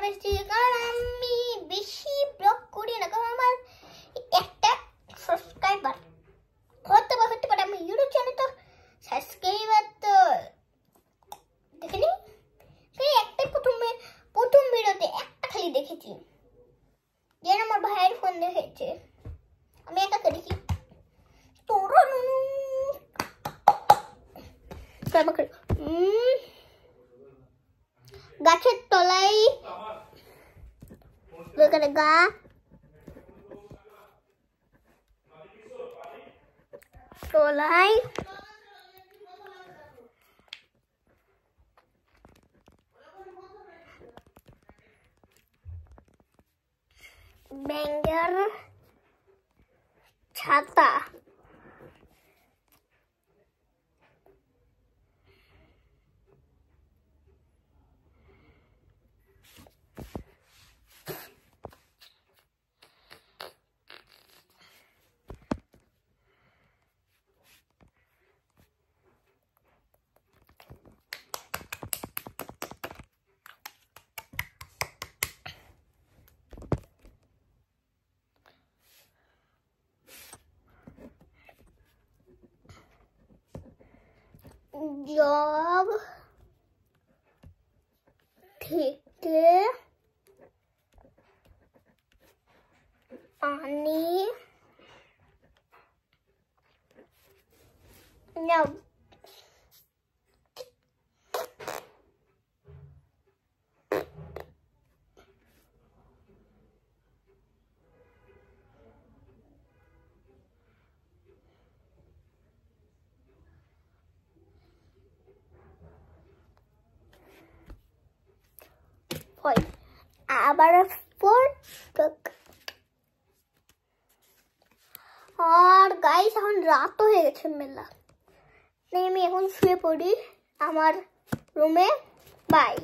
Blog এসেছি, কারণ আমি বেশি ব্লগ করি না, কারণ আমার একটা সাবস্ক্রাইবার হতে পারে আমি ইউটিউব চ্যানেল তো সাবস্ক্রাইবার তো দেখিনি, একটাই প্রথম ভিডিওতে একটা খালি দেখেছি, যেন আমার ভাইয়ের ফোন দেখেছে, আমি একা দেখি তোরা গাছের তলায় গা তলায় ব্যাঙের ছাতা, জগ থেকে পানি নাও, আবার আর গাইস এখন রাত হয়ে গেছে মেলা, তাই আমি এখন শুয়ে পড়ি আমার রুমে। বাই।